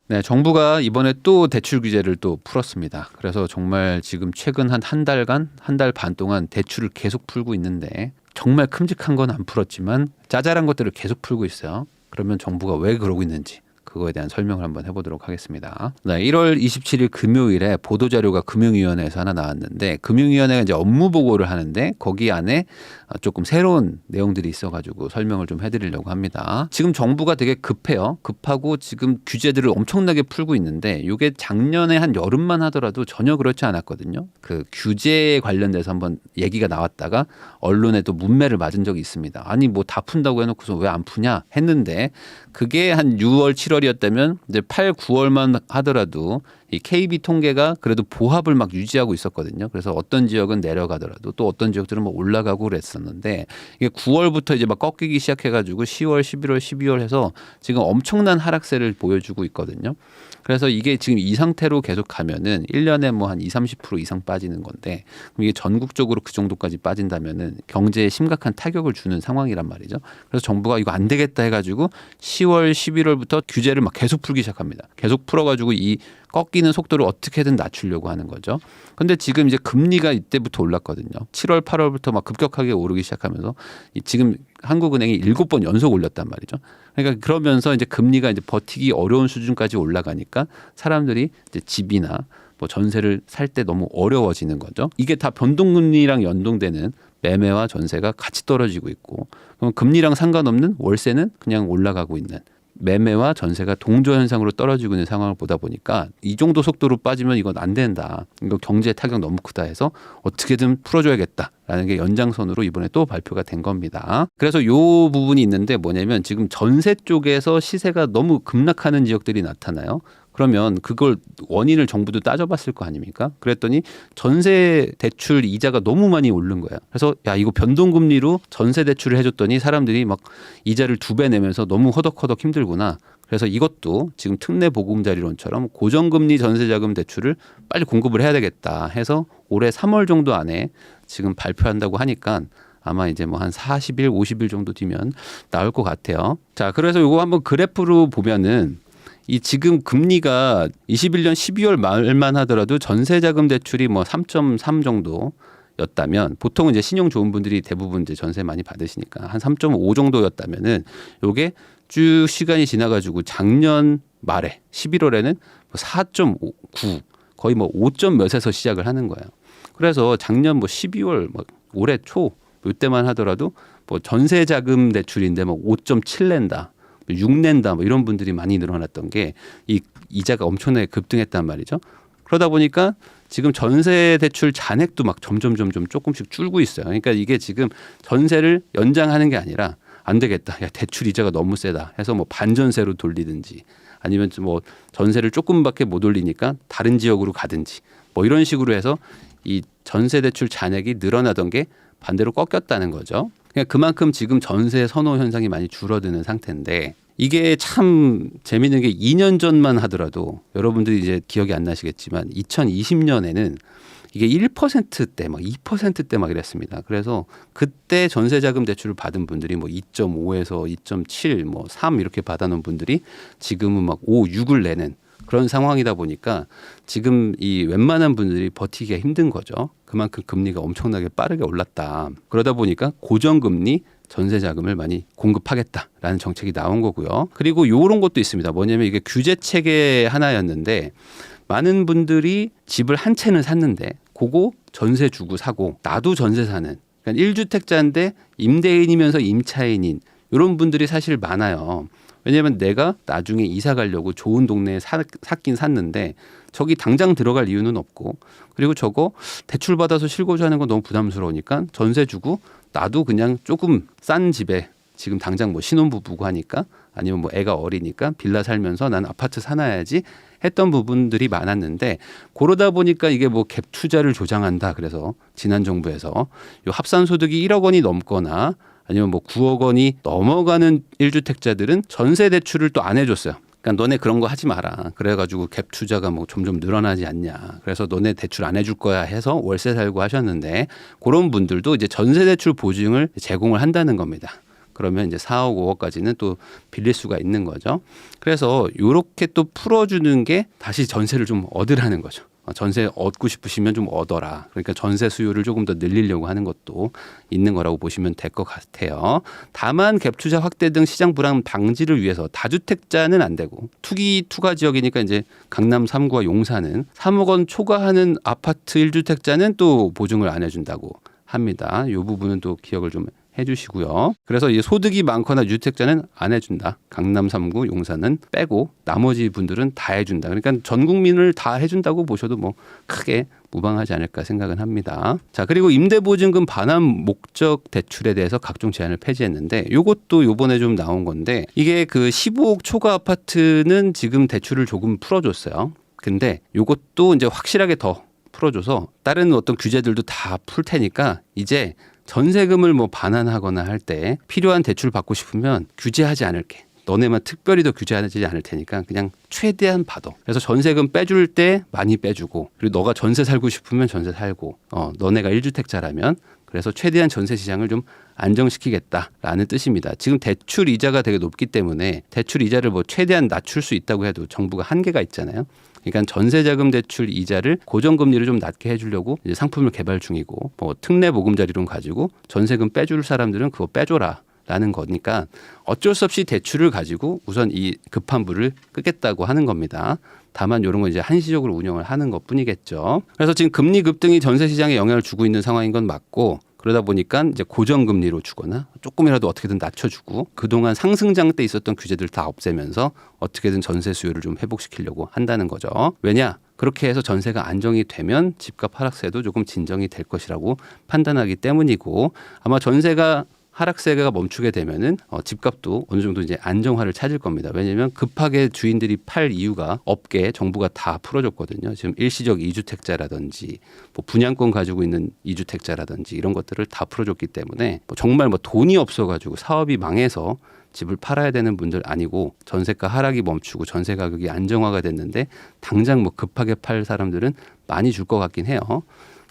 네, 정부가 이번에 또 대출 규제를 또 풀었습니다. 그래서 정말 지금 최근 한 달간, 한 달 반 동안 대출을 계속 풀고 있는데 정말 큼직한 건 안 풀었지만 짜잘한 것들을 계속 풀고 있어요. 그러면 정부가 왜 그러고 있는지 그거에 대한 설명을 한번 해보도록 하겠습니다. 네, 1월 27일 금요일에 보도자료가 금융위원회에서 하나 나왔는데 금융위원회가 이제 업무 보고를 하는데 거기 안에 조금 새로운 내용들이 있어가지고 설명을 좀 해드리려고 합니다. 지금 정부가 되게 급해요. 급하고 지금 규제들을 엄청나게 풀고 있는데 이게 작년에 한 여름만 하더라도 전혀 그렇지 않았거든요. 그 규제에 관련돼서 한번 얘기가 나왔다가 언론에 또 문매를 맞은 적이 있습니다. 아니 뭐 다 푼다고 해놓고서 왜 안 푸냐 했는데 그게 한 6월, 7월이었다면 이제 8, 9월만 하더라도 이 KB 통계가 그래도 보합을 막 유지하고 있었거든요. 그래서 어떤 지역은 내려가더라도 또 어떤 지역들은 뭐 올라가고 그랬었는데 이게 9월부터 이제 막 꺾이기 시작해가지고 10월, 11월, 12월 해서 지금 엄청난 하락세를 보여주고 있거든요. 그래서 이게 지금 이 상태로 계속 가면은 1년에 뭐 한 20, 30% 이상 빠지는 건데 그럼 이게 전국적으로 그 정도까지 빠진다면은 경제에 심각한 타격을 주는 상황이란 말이죠. 그래서 정부가 이거 안 되겠다 해가지고 10월, 11월부터 규제를 막 계속 풀기 시작합니다. 계속 풀어가지고 이 꺾이는 속도를 어떻게든 낮추려고 하는 거죠. 근데 지금 이제 금리가 이때부터 올랐거든요. 7월, 8월부터 막 급격하게 오르기 시작하면서 지금 한국은행이 7번 연속 올렸단 말이죠. 그러니까 그러면서 이제 금리가 이제 버티기 어려운 수준까지 올라가니까 사람들이 이제 집이나 뭐 전세를 살 때 너무 어려워지는 거죠. 이게 다 변동금리랑 연동되는 매매와 전세가 같이 떨어지고 있고 그럼 금리랑 상관없는 월세는 그냥 올라가고 있는 매매와 전세가 동조 현상으로 떨어지고 있는 상황을 보다 보니까 이 정도 속도로 빠지면 이건 안 된다. 이거 경제 타격 너무 크다 해서 어떻게든 풀어줘야겠다라는 게 연장선으로 이번에 또 발표가 된 겁니다. 그래서 이 부분이 있는데 뭐냐면 지금 전세 쪽에서 시세가 너무 급락하는 지역들이 나타나요. 그러면 그걸 원인을 정부도 따져봤을 거 아닙니까? 그랬더니 전세 대출 이자가 너무 많이 오른 거예요. 그래서 야 이거 변동금리로 전세 대출을 해줬더니 사람들이 막 이자를 2배 내면서 너무 허덕허덕 힘들구나. 그래서 이것도 지금 특례 보금자리론처럼 고정금리 전세자금 대출을 빨리 공급을 해야 되겠다 해서 올해 3월 정도 안에 지금 발표한다고 하니까 아마 이제 뭐 한 40일, 50일 정도 뒤면 나올 것 같아요. 자, 그래서 이거 한번 그래프로 보면은 이 지금 금리가 21년 12월 말만 하더라도 전세자금 대출이 뭐 3.3 정도였다면 보통 이제 신용 좋은 분들이 대부분 이제 전세 많이 받으시니까 한 3.5 정도였다면은 요게 쭉 시간이 지나가지고 작년 말에 11월에는 4.9 거의 뭐 5점 몇에서 시작을 하는 거예요. 그래서 작년 뭐 12월 뭐 올해 초 이때만 하더라도 뭐 전세자금 대출인데 뭐 5.7 낸다. 6 낸다 뭐 이런 분들이 많이 늘어났던 게 이 이자가 엄청나게 급등했단 말이죠. 그러다 보니까 지금 전세 대출 잔액도 막 점점 조금씩 줄고 있어요. 그러니까 이게 지금 전세를 연장하는 게 아니라 안 되겠다. 야, 대출 이자가 너무 세다 해서 뭐 반전세로 돌리든지 아니면 뭐 전세를 조금밖에 못 올리니까 다른 지역으로 가든지 뭐 이런 식으로 해서 이 전세 대출 잔액이 늘어나던 게 반대로 꺾였다는 거죠. 그러니까 그만큼 지금 전세 선호 현상이 많이 줄어드는 상태인데 이게 참 재미있는 게 2년 전만 하더라도 여러분들이 이제 기억이 안 나시겠지만 2020년에는 이게 1%대 막 2%대 막 이랬습니다. 그래서 그때 전세자금 대출을 받은 분들이 뭐 2.5에서 2.7, 뭐 3 이렇게 받아놓은 분들이 지금은 막 5, 6을 내는 그런 상황이다 보니까 지금 이 웬만한 분들이 버티기가 힘든 거죠. 그만큼 금리가 엄청나게 빠르게 올랐다. 그러다 보니까 고정금리 전세 자금을 많이 공급하겠다라는 정책이 나온 거고요. 그리고 이런 것도 있습니다. 뭐냐면 이게 규제 체계 하나였는데 많은 분들이 집을 한 채는 샀는데 그거 전세 주고 사고 나도 전세 사는 그러니까 1주택자인데 임대인이면서 임차인인 이런 분들이 사실 많아요. 왜냐하면 내가 나중에 이사 가려고 좋은 동네에 샀긴 샀는데 저기 당장 들어갈 이유는 없고 그리고 저거 대출 받아서 실거주하는 건 너무 부담스러우니까 전세 주고 나도 그냥 조금 싼 집에 지금 당장 뭐 신혼부부고 하니까 아니면 뭐 애가 어리니까 빌라 살면서 난 아파트 사놔야지 했던 부분들이 많았는데 그러다 보니까 이게 뭐 갭 투자를 조장한다 그래서 지난 정부에서 요 합산소득이 1억 원이 넘거나 아니면 뭐 9억 원이 넘어가는 1주택자들은 전세 대출을 또 안 해줬어요. 그러니까 너네 그런 거 하지 마라. 그래가지고 갭 투자가 뭐 점점 늘어나지 않냐. 그래서 너네 대출 안 해줄 거야 해서 월세 살고 하셨는데 그런 분들도 이제 전세 대출 보증을 제공을 한다는 겁니다. 그러면 이제 4억, 5억까지는 또 빌릴 수가 있는 거죠. 그래서 이렇게 또 풀어주는 게 다시 전세를 좀 얻으라는 거죠. 전세 얻고 싶으시면 좀 얻어라. 그러니까 전세 수요를 조금 더 늘리려고 하는 것도 있는 거라고 보시면 될 것 같아요. 다만 갭투자 확대 등 시장 불안 방지를 위해서 다주택자는 안 되고 투가 지역이니까 이제 강남 3구와 용산은 3억 원 초과하는 아파트 1주택자는 또 보증을 안 해준다고 합니다. 이 부분은 또 기억을 좀 해주시고요. 그래서 이 소득이 많거나 유주택자는 안 해준다. 강남 3구 용산은 빼고 나머지 분들은 다 해준다. 그러니까 전 국민을 다 해준다고 보셔도 뭐 크게 무방하지 않을까 생각은 합니다. 자, 그리고 임대보증금 반환 목적 대출에 대해서 각종 제한을 폐지했는데 이것도 요번에 좀 나온 건데 이게 그 15억 초과 아파트는 지금 대출을 조금 풀어줬어요. 근데 이것도 이제 확실하게 더 풀어줘서 다른 어떤 규제들도 다 풀 테니까 이제 전세금을 뭐 반환하거나 할 때 필요한 대출 받고 싶으면 규제하지 않을게. 너네만 특별히 더 규제하지 않을 테니까 그냥 최대한 받아. 그래서 전세금 빼줄 때 많이 빼주고 그리고 너가 전세 살고 싶으면 전세 살고 너네가 1주택자라면 그래서 최대한 전세 시장을 좀 안정시키겠다라는 뜻입니다. 지금 대출 이자가 되게 높기 때문에 대출 이자를 뭐 최대한 낮출 수 있다고 해도 정부가 한계가 있잖아요. 그러니까 전세자금 대출 이자를 고정금리를 좀 낮게 해주려고 이제 상품을 개발 중이고 뭐 특례 보금자리론 가지고 전세금 빼줄 사람들은 그거 빼줘라. 라는 거니까 어쩔 수 없이 대출을 가지고 우선 이 급한 불을 끄겠다고 하는 겁니다. 다만 이런 건 이제 한시적으로 운영을 하는 것 뿐이겠죠. 그래서 지금 금리 급등이 전세 시장에 영향을 주고 있는 상황인 건 맞고 그러다 보니까 이제 고정금리로 주거나 조금이라도 어떻게든 낮춰주고 그동안 상승장 때 있었던 규제들 다 없애면서 어떻게든 전세 수요를 좀 회복시키려고 한다는 거죠. 왜냐? 그렇게 해서 전세가 안정이 되면 집값 하락세도 조금 진정이 될 것이라고 판단하기 때문이고 아마 전세가 하락세가 멈추게 되면은 집값도 어느 정도 이제 안정화를 찾을 겁니다. 왜냐하면 급하게 주인들이 팔 이유가 없게 정부가 다 풀어줬거든요. 지금 일시적 2주택자라든지 뭐 분양권 가지고 있는 2주택자라든지 이런 것들을 다 풀어줬기 때문에 뭐 정말 뭐 돈이 없어가지고 사업이 망해서 집을 팔아야 되는 분들 아니고 전세가 하락이 멈추고 전세 가격이 안정화가 됐는데 당장 뭐 급하게 팔 사람들은 많이 줄 것 같긴 해요.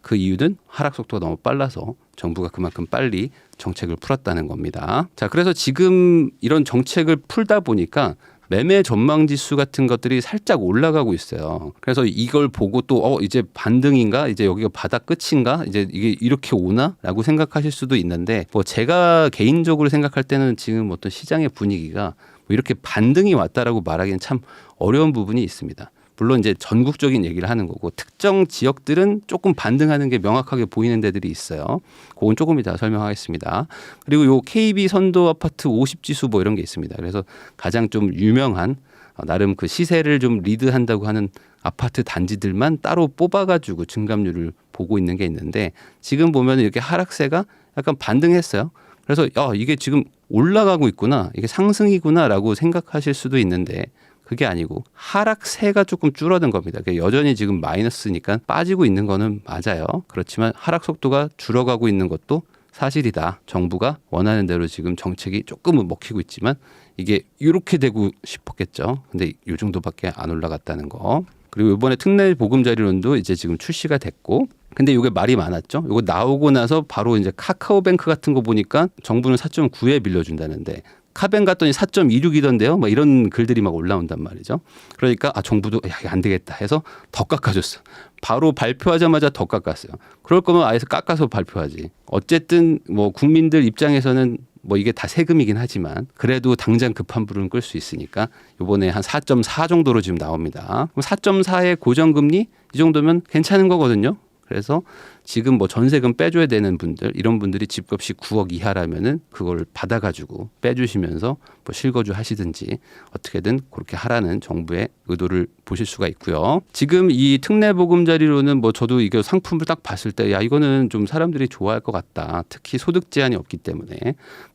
그 이유는 하락 속도가 너무 빨라서 정부가 그만큼 빨리 정책을 풀었다는 겁니다. 자, 그래서 지금 이런 정책을 풀다 보니까 매매 전망 지수 같은 것들이 살짝 올라가고 있어요. 그래서 이걸 보고 또 이제 반등인가? 이제 여기가 바닥 끝인가? 이제 이게 이렇게 오나? 라고 생각하실 수도 있는데 뭐 제가 개인적으로 생각할 때는 지금 어떤 시장의 분위기가 뭐 이렇게 반등이 왔다라고 말하기는 참 어려운 부분이 있습니다. 물론 이제 전국적인 얘기를 하는 거고 특정 지역들은 조금 반등하는 게 명확하게 보이는 데들이 있어요. 그건 조금 이따 설명하겠습니다. 그리고 요 KB 선도 아파트 50지수 뭐 이런 게 있습니다. 그래서 가장 좀 유명한 나름 그 시세를 좀 리드한다고 하는 아파트 단지들만 따로 뽑아가지고 증감률을 보고 있는 게 있는데 지금 보면 이렇게 하락세가 약간 반등했어요. 그래서 이게 지금 올라가고 있구나, 이게 상승이구나라고 생각하실 수도 있는데 그게 아니고 하락세가 조금 줄어든 겁니다. 그러니까 여전히 지금 마이너스니까 빠지고 있는 거는 맞아요. 그렇지만 하락 속도가 줄어가고 있는 것도 사실이다. 정부가 원하는 대로 지금 정책이 조금은 먹히고 있지만 이게 이렇게 되고 싶었겠죠. 근데 이 정도밖에 안 올라갔다는 거. 그리고 이번에 특례 보금자리론도 이제 지금 출시가 됐고 근데 이게 말이 많았죠. 이거 나오고 나서 바로 이제 카카오뱅크 같은 거 보니까 정부는 4.9에 빌려준다는데 카뱅 갔더니 4.26이던데요. 막 이런 글들이 막 올라온단 말이죠. 그러니까 정부도 이거 안 되겠다 해서 더 깎아줬어. 바로 발표하자마자 더 깎았어요. 그럴 거면 아예 깎아서 발표하지. 어쨌든 뭐 국민들 입장에서는 뭐 이게 다 세금이긴 하지만 그래도 당장 급한 불은 끌 수 있으니까 이번에 한 4.4 정도로 지금 나옵니다. 4.4의 고정금리 이 정도면 괜찮은 거거든요. 그래서 지금 뭐 전세금 빼줘야 되는 분들 이런 분들이 집값이 9억 이하라면은 그걸 받아가지고 빼주시면서 뭐 실거주 하시든지 어떻게든 그렇게 하라는 정부의 의도를 보실 수가 있고요. 지금 이 특례 보금자리로는 뭐 저도 이거 상품을 딱 봤을 때 이거는 좀 사람들이 좋아할 것 같다. 특히 소득 제한이 없기 때문에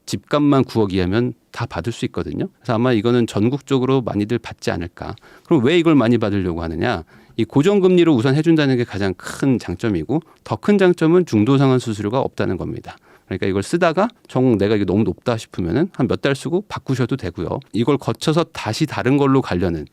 집값만 9억 이하면 다 받을 수 있거든요. 그래서 아마 이거는 전국적으로 많이들 받지 않을까. 그럼 왜 이걸 많이 받으려고 하느냐? 이 고정금리로 우선 해준다는 게 가장 큰 장점이고 더 큰 장점은 중도상환 수수료가 없다는 겁니다. 그러니까 이걸 쓰다가 내가 이게 너무 높다 싶으면은 한 몇 달 쓰고 바꾸셔도 되고요. 이걸 거쳐서 다시 다른 걸로 가려는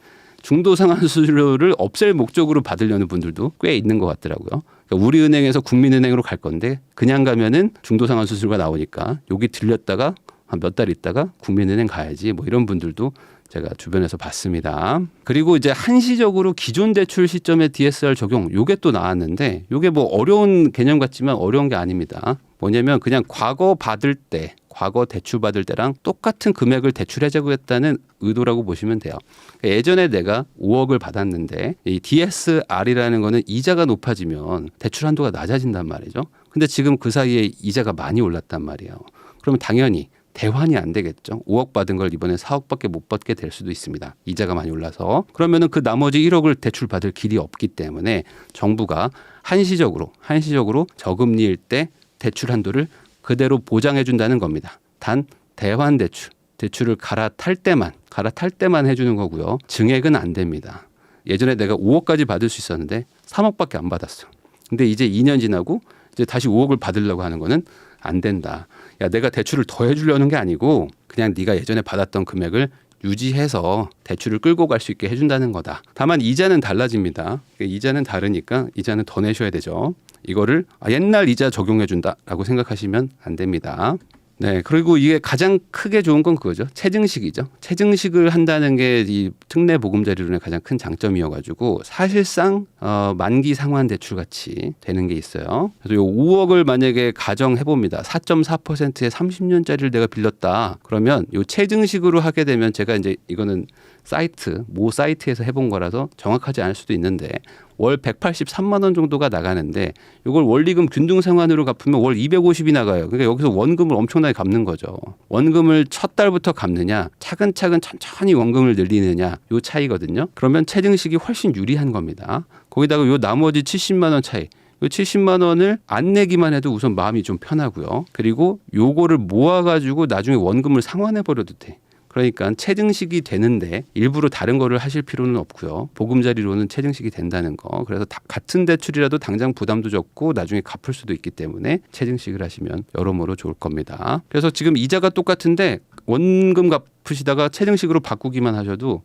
중도상환 수수료를 없앨 목적으로 받으려는 분들도 꽤 있는 것 같더라고요. 그러니까 우리은행에서 국민은행으로 갈 건데 그냥 가면은 중도상환 수수료가 나오니까 여기 들렸다가 한 몇 달 있다가 국민은행 가야지 뭐 이런 분들도 제가 주변에서 봤습니다. 그리고 이제 한시적으로 기존 대출 시점에 DSR 적용 요게 또 나왔는데 요게 뭐 어려운 개념 같지만 어려운 게 아닙니다. 뭐냐면 그냥 과거 받을 때 과거 대출 받을 때랑 똑같은 금액을 대출하자고 했다는 의도라고 보시면 돼요. 그러니까 예전에 내가 5억을 받았는데 이 DSR이라는 거는 이자가 높아지면 대출 한도가 낮아진단 말이죠. 근데 지금 그 사이에 이자가 많이 올랐단 말이에요. 그러면 당연히 대환이 안 되겠죠. 5억 받은 걸 이번에 4억밖에 못 받게 될 수도 있습니다. 이자가 많이 올라서. 그러면은 그 나머지 1억을 대출 받을 길이 없기 때문에 정부가 한시적으로 저금리일 때 대출 한도를 그대로 보장해 준다는 겁니다. 단 대환 대출을 갈아탈 때만 해주는 거고요. 증액은 안 됩니다. 예전에 내가 5억까지 받을 수 있었는데 3억밖에 안 받았어. 근데 이제 2년 지나고 이제 다시 5억을 받으려고 하는 거는 안 된다. 야, 내가 대출을 더 해주려는 게 아니고 그냥 네가 예전에 받았던 금액을 유지해서 대출을 끌고 갈 수 있게 해준다는 거다. 다만 이자는 달라집니다. 이자는 다르니까 이자는 더 내셔야 되죠. 이거를 옛날 이자 적용해준다라고 생각하시면 안 됩니다. 네, 그리고 이게 가장 크게 좋은 건 그거죠. 체증식이죠. 체증식을 한다는 게 이 특례 보금자리론의 가장 큰 장점이어가지고 사실상 만기 상환 대출 같이 되는 게 있어요. 그래서 요 5억을 만약에 가정해 봅니다. 4.4%의 30년짜리를 내가 빌렸다. 그러면 요 체증식으로 하게 되면 제가 이제 이거는 모 사이트에서 해본 거라서 정확하지 않을 수도 있는데 월 183만 원 정도가 나가는데 이걸 원리금 균등상환으로 갚으면 월 250이 나가요. 그러니까 여기서 원금을 엄청나게 갚는 거죠. 원금을 첫 달부터 갚느냐 차근차근 천천히 원금을 늘리느냐 요 차이거든요. 그러면 체증식이 훨씬 유리한 겁니다. 거기다가 요 나머지 70만 원 차이 요 70만 원을 안 내기만 해도 우선 마음이 좀 편하고요. 그리고 요거를 모아가지고 나중에 원금을 상환해버려도 돼. 그러니까 체증식이 되는데 일부러 다른 거를 하실 필요는 없고요. 보금자리로는 체증식이 된다는 거. 그래서 같은 대출이라도 당장 부담도 적고 나중에 갚을 수도 있기 때문에 체증식을 하시면 여러모로 좋을 겁니다. 그래서 지금 이자가 똑같은데 원금 갚으시다가 체증식으로 바꾸기만 하셔도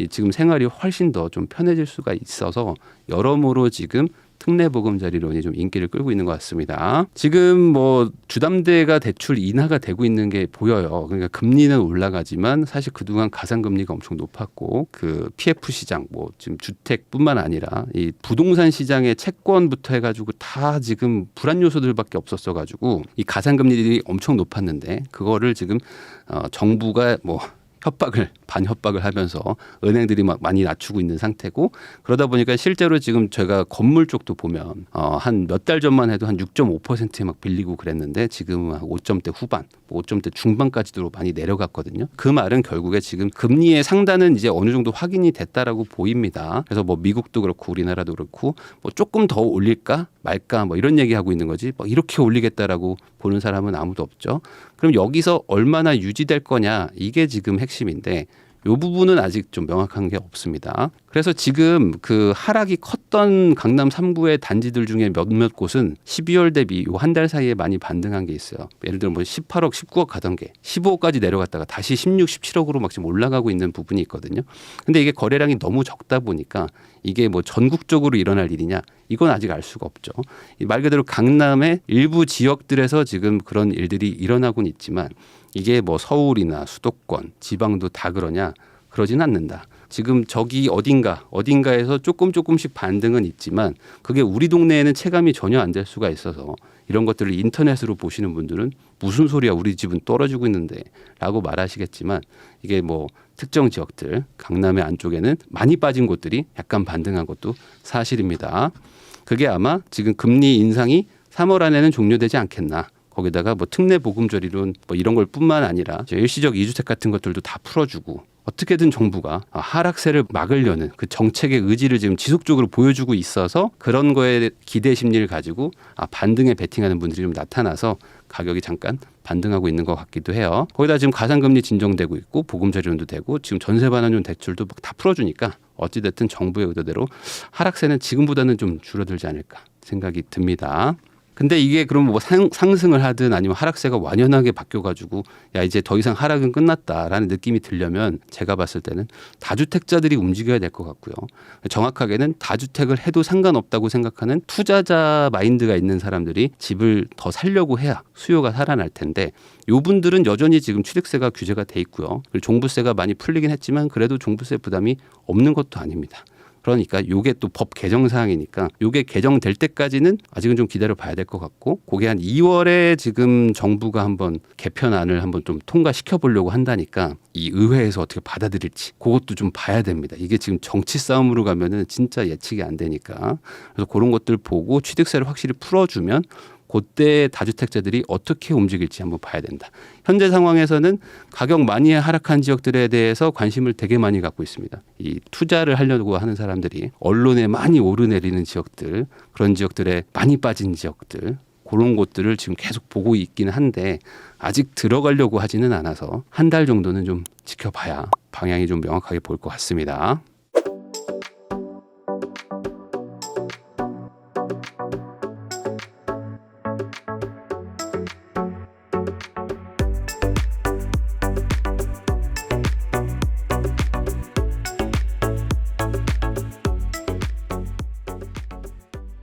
지금 생활이 훨씬 더 좀 편해질 수가 있어서 여러모로 지금 특례 보금자리론이 좀 인기를 끌고 있는 것 같습니다. 지금 뭐 주담대가 대출 인하가 되고 있는 게 보여요. 그러니까 금리는 올라가지만 사실 그동안 가상금리가 엄청 높았고 그 PF 시장 뭐 지금 주택뿐만 아니라 이 부동산 시장의 채권부터 해가지고 다 지금 불안 요소들밖에 없었어가지고 이 가상금리들이 엄청 높았는데 그거를 지금 정부가 뭐 반협박을 하면서 은행들이 막 많이 낮추고 있는 상태고 그러다 보니까 실제로 지금 제가 건물 쪽도 보면 한 몇 달 전만 해도 한 6.5%에 막 빌리고 그랬는데 지금은 한 5점대 후반, 5점대 중반까지도 많이 내려갔거든요. 그 말은 결국에 지금 금리의 상단은 이제 어느 정도 확인이 됐다라고 보입니다. 그래서 뭐 미국도 그렇고 우리나라도 그렇고 뭐 조금 더 올릴까 말까 뭐 이런 얘기하고 있는 거지 뭐 이렇게 올리겠다라고 보는 사람은 아무도 없죠. 그럼 여기서 얼마나 유지될 거냐 이게 지금 핵심인데 이 부분은 아직 좀 명확한 게 없습니다. 그래서 지금 그 하락이 컸던 강남 3구의 단지들 중에 몇몇 곳은 12월 대비 요 한 달 사이에 많이 반등한 게 있어요. 예를 들면 뭐 18억, 19억 가던 게 15억까지 내려갔다가 다시 16, 17억으로 막 지금 올라가고 있는 부분이 있거든요. 근데 이게 거래량이 너무 적다 보니까 이게 뭐 전국적으로 일어날 일이냐 이건 아직 알 수가 없죠. 말 그대로 강남의 일부 지역들에서 지금 그런 일들이 일어나고는 있지만 이게 뭐 서울이나 수도권, 지방도 다 그러냐? 그러진 않는다. 지금 저기 어딘가에서 조금씩 반등은 있지만 그게 우리 동네에는 체감이 전혀 안 될 수가 있어서 이런 것들을 인터넷으로 보시는 분들은 무슨 소리야 우리 집은 떨어지고 있는데 라고 말하시겠지만 이게 뭐 특정 지역들 강남의 안쪽에는 많이 빠진 곳들이 약간 반등한 것도 사실입니다. 그게 아마 지금 금리 인상이 3월 안에는 종료되지 않겠나. 거기다가 뭐 특례 보금자리론 뭐 이런 걸 뿐만 아니라 일시적 2주택 같은 것들도 다 풀어주고 어떻게든 정부가 하락세를 막으려는 그 정책의 의지를 지금 지속적으로 보여주고 있어서 그런 거에 기대 심리를 가지고 반등에 베팅하는 분들이 좀 나타나서 가격이 잠깐 반등하고 있는 것 같기도 해요. 거기다 지금 가상금리 진정되고 있고 보금자리론도 되고 지금 전세 반환용 대출도 막 다 풀어주니까 어찌됐든 정부의 의도대로 하락세는 지금보다는 좀 줄어들지 않을까 생각이 듭니다. 근데 이게 그럼 뭐 상승을 하든 아니면 하락세가 완연하게 바뀌어가지고 야 이제 더 이상 하락은 끝났다라는 느낌이 들려면 제가 봤을 때는 다주택자들이 움직여야 될 것 같고요. 정확하게는 다주택을 해도 상관없다고 생각하는 투자자 마인드가 있는 사람들이 집을 더 살려고 해야 수요가 살아날 텐데 요 분들은 여전히 지금 취득세가 규제가 돼 있고요. 그리고 종부세가 많이 풀리긴 했지만 그래도 종부세 부담이 없는 것도 아닙니다. 그러니까 요게 또 법 개정 사항이니까 요게 개정될 때까지는 아직은 좀 기다려 봐야 될 것 같고 그게 한 2월에 지금 정부가 한번 개편안을 한번 좀 통과시켜 보려고 한다니까 이 의회에서 어떻게 받아들일지 그것도 좀 봐야 됩니다. 이게 지금 정치 싸움으로 가면은 진짜 예측이 안 되니까 그래서 그런 것들 보고 취득세를 확실히 풀어주면 그때 다주택자들이 어떻게 움직일지 한번 봐야 된다. 현재 상황에서는 가격 많이 하락한 지역들에 대해서 관심을 되게 많이 갖고 있습니다. 이 투자를 하려고 하는 사람들이 언론에 많이 오르내리는 지역들, 그런 지역들에 많이 빠진 지역들, 그런 곳들을 지금 계속 보고 있기는 한데 아직 들어가려고 하지는 않아서 한 달 정도는 좀 지켜봐야 방향이 좀 명확하게 보일 것 같습니다.